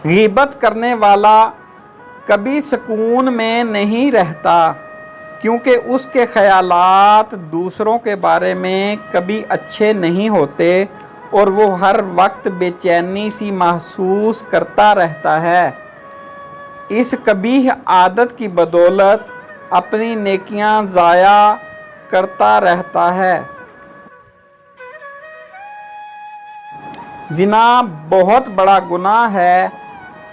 غیبت کرنے والا کبھی سکون میں نہیں رہتا، کیونکہ اس کے خیالات دوسروں کے بارے میں کبھی اچھے نہیں ہوتے اور وہ ہر وقت بے چینی سی محسوس کرتا رہتا ہے۔ اس قبیح عادت کی بدولت اپنی نیکیاں ضائع کرتا رہتا ہے۔ زنا بہت بڑا گناہ ہے۔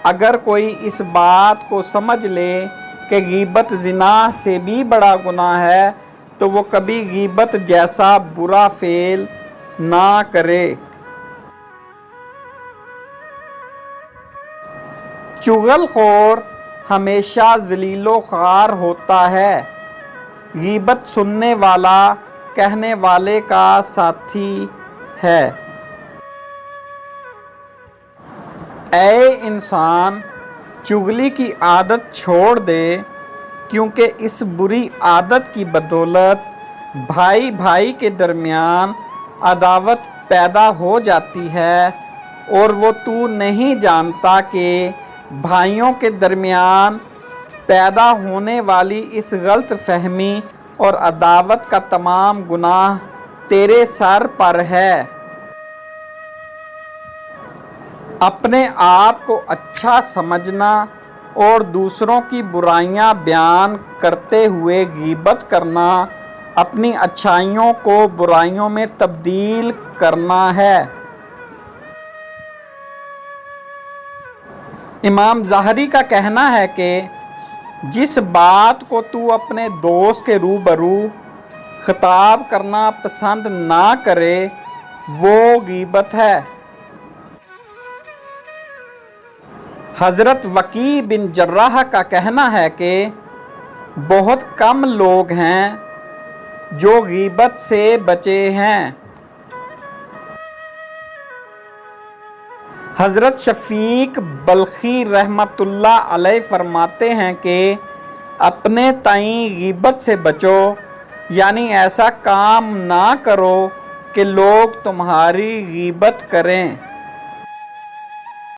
اگر کوئی اس بات کو سمجھ لے کہ غیبت زنا سے بھی بڑا گناہ ہے تو وہ کبھی غیبت جیسا برا فعل نہ کرے۔ چغل خور ہمیشہ ذلیل و خوار ہوتا ہے۔ غیبت سننے والا کہنے والے کا ساتھی ہے۔ اے انسان، چغلی کی عادت چھوڑ دے، کیونکہ اس بری عادت کی بدولت بھائی بھائی کے درمیان عداوت پیدا ہو جاتی ہے، اور وہ تو نہیں جانتا کہ بھائیوں کے درمیان پیدا ہونے والی اس غلط فہمی اور عداوت کا تمام گناہ تیرے سر پر ہے۔ اپنے آپ کو اچھا سمجھنا اور دوسروں کی برائیاں بیان کرتے ہوئے غیبت کرنا اپنی اچھائیوں کو برائیوں میں تبدیل کرنا ہے۔ امام ظاہری کا کہنا ہے کہ جس بات کو تو اپنے دوست کے روبرو خطاب کرنا پسند نہ کرے وہ غیبت ہے۔ حضرت وکیع بن جراح کا کہنا ہے کہ بہت کم لوگ ہیں جو غیبت سے بچے ہیں۔ حضرت شفیق بلخی رحمۃ اللہ علیہ فرماتے ہیں کہ اپنے تئیں غیبت سے بچو، یعنی ایسا کام نہ کرو کہ لوگ تمہاری غیبت کریں۔